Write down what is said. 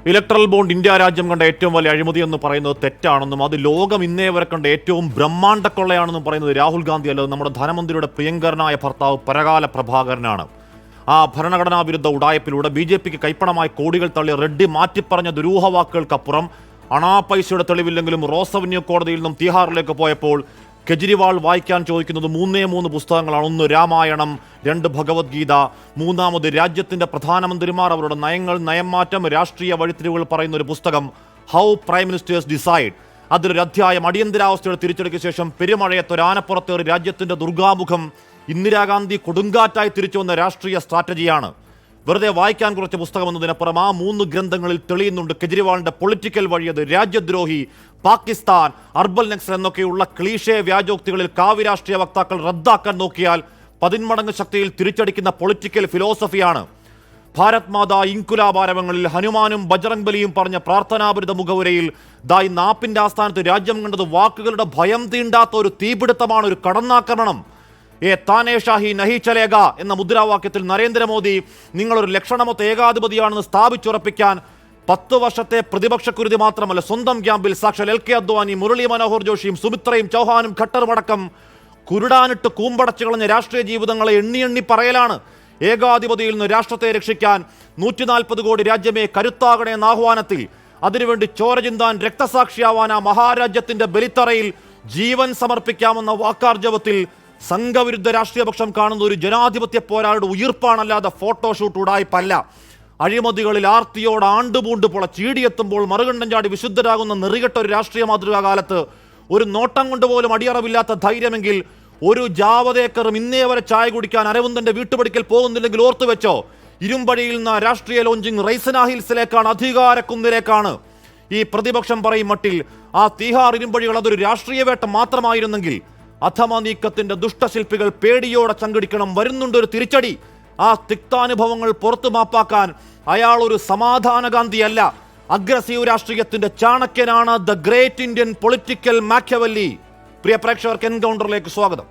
Electoral bond India രാജ്യം കണ്ട ഏറ്റവും വലിയ അഴിമതി എന്ന് പറയുന്നത് തെറ്റാണെന്നും അത് ലോകം ഇന്നേ വരെ കണ്ട ഏറ്റവും ബ്രഹ്മാണ്ഡ കൊള്ളയാണെന്നും പറയുന്നത് രാഹുൽ ഗാന്ധി അല്ല, നമ്മുടെ ധനമന്ത്രിയുടെ പ്രിയങ്കരനായ ഭർത്താവ് പരകാല പ്രഭാകരനാണ്. ആ ഭരണഘടനാ വിരുദ്ധ ഉടായ്പിലൂടെ BJPക്ക് കൈപ്പണമായി കോടികൾ തള്ളി റെഡ്ഡി മാറ്റിപ്പറഞ്ഞ ദുരൂഹവാക്കുകൾക്കപ്പുറം പൈസയുടെ തെളിവില്ലെങ്കിലും റോസ് അവന്യൂ കോടതിയിൽ നിന്നും തിഹാറിലേക്ക് പോയപ്പോൾ കെജ്രിവാൾ വായിക്കാൻ ചോദിക്കുന്നത് മൂന്നേ പുസ്തകങ്ങളാണ്. ഒന്ന് രാമായണം, 2 ഭഗവത്ഗീത, 3 രാജ്യത്തിന്റെ പ്രധാനമന്ത്രിമാർ അവരുടെ നയങ്ങൾ, നയംമാറ്റം, രാഷ്ട്രീയ വഴിത്തിരിവുകൾ പറയുന്ന ഒരു പുസ്തകം ഹൗ പ്രൈം മിനിസ്റ്റേഴ്സ് ഡിസൈഡ്. അതിലൊരു അധ്യായം അടിയന്തരാവസ്ഥയുടെ തിരിച്ചടിക്ക് ശേഷം പെരുമഴയത്തൊരു ആനപ്പുറത്തേറി രാജ്യത്തിന്റെ ദുർഗാമുഖം ഇന്ദിരാഗാന്ധി കൊടുങ്കാറ്റായി തിരിച്ചു വന്ന രാഷ്ട്രീയ സ്ട്രാറ്റജിയാണ്. വെറുതെ വായിക്കാൻ കുറച്ച് പുസ്തകം എന്നതിനപ്പുറം ആ 3 ഗ്രന്ഥങ്ങളിൽ തെളിയുന്നുണ്ട് കെജ്രിവാളിന്റെ പൊളിറ്റിക്കൽ വഴിയത് രാജ്യദ്രോഹി, പാകിസ്ഥാൻ, അർബൽ നക്സൽ എന്നൊക്കെയുള്ള ക്ലീഷേ വ്യാജോക്തികളിൽ കാവ്യ രാഷ്ട്രീയ വക്താക്കൾ റദ്ദാക്കാൻ നോക്കിയാൽ 10 മടങ്ങ് ശക്തിയിൽ തിരിച്ചടിക്കുന്ന പൊളിറ്റിക്കൽ ഫിലോസഫിയാണ്. ഭാരത് മാതാ ഇൻകുലാബ് ആരവങ്ങളിൽ ഹനുമാനും ബജറംഗ് ബലിയും പറഞ്ഞ പ്രാർത്ഥനാപരിത മുഖവുരയിൽ ദായി നാപ്പിന്റെ ആസ്ഥാനത്ത് രാജ്യം കണ്ടത് വാക്കുകളുടെ ഭയം തീണ്ടാത്ത ഒരു തീപിടുത്തമാണ്, ഒരു കടന്നാക്രമണം. താനേ ഷാഹി നഹി ചലേഗ എന്ന മുദ്രാവാക്യത്തിൽ നരേന്ദ്രമോദി നിങ്ങളൊരു ലക്ഷണമൊത്ത ഏകാധിപതിയാണെന്ന് സ്ഥാപിച്ചുറപ്പിക്കാൻ 10 വർഷത്തെ പ്രതിപക്ഷക്കുരുതി മാത്രമല്ല, സ്വന്തം ക്യാമ്പിൽ സാക്ഷാൽ LK അദ്വാനി, മുരളി മനോഹർ ജോഷിയും സുമിത്രയും ചൗഹാനും ഖട്ടറുമടക്കം കുരുടാനിട്ട് കൂമ്പടച്ചു കളഞ്ഞ രാഷ്ട്രീയ ജീവിതങ്ങളെ എണ്ണി പറയലാണ്. ഏകാധിപതിയിൽ നിന്ന് രാഷ്ട്രത്തെ രക്ഷിക്കാൻ 140 കോടി രാജ്യമേ കരുത്താകണേ എന്ന ആഹ്വാനത്തിൽ അതിനുവേണ്ടി ചോര ചിന്താൻ രക്തസാക്ഷിയാവാൻ ആ മഹാരാജ്യത്തിന്റെ ബലിത്തറയിൽ ജീവൻ സമർപ്പിക്കാമെന്ന വാക്കാർജവത്തിൽ സംഘവിരുദ്ധ രാഷ്ട്രീയപക്ഷം കാണുന്ന ഒരു ജനാധിപത്യ പോരാളിയുടെ ഉയിർപ്പാണല്ലാതെ ഫോട്ടോഷൂട്ട് ഉടായ്പല്ല. അഴിമതികളിൽ ആർത്തിയോട് ആണ്ടുപൂണ്ട് ചീടിയെത്തുമ്പോൾ മറുകണ്ഠം ചാടി വിശുദ്ധരാകുന്ന നെറികെട്ട ഒരു രാഷ്ട്രീയ മാതൃകാ കാലത്ത് ഒരു നോട്ടം കൊണ്ടുപോലും അടിയറവില്ലാത്ത ധൈര്യമെങ്കിൽ ഒരു ജാവദേക്കറും ഇന്നേ വരെ ചായ കുടിക്കാൻ അരവിന്ദന്റെ വീട്ടുപടിക്കൽ പോകുന്നില്ലെങ്കിൽ ഓർത്തു വെച്ചോ, ഇരുമ്പഴിയിൽ നിന്ന് രാഷ്ട്രീയ ലോഞ്ചിങ് റൈസന ഹിൽസിലേക്കാണ്, അധികാരക്കുന്നിലേക്കാണ്. ഈ പ്രതിപക്ഷം പറയും മട്ടിൽ ആ തീഹാർ ഇരുമ്പഴികൾ അതൊരു രാഷ്ട്രീയ വേട്ട മാത്രമായിരുന്നെങ്കിൽ അധമ നീക്കത്തിന്റെ ദുഷ്ടശില്പികൾ പേടിയോടെ ചങ്കിടിക്കണം. വരുന്നുണ്ടൊരു തിരിച്ചടി. ആ തിക്താനുഭവങ്ങൾ പുറത്തു മാപ്പാക്കാൻ അയാൾ ഒരു സമാധാന ഗാന്ധിയല്ല, അഗ്രസീവ് രാഷ്ട്രീയത്തിന്റെ ചാണക്യനാണ്, ദ ഗ്രേറ്റ് ഇന്ത്യൻ പൊളിറ്റിക്കൽ മാക്യവല്ലി. പ്രിയ പ്രേക്ഷകർക്ക് എൻകൗണ്ടറിലേക്ക് സ്വാഗതം.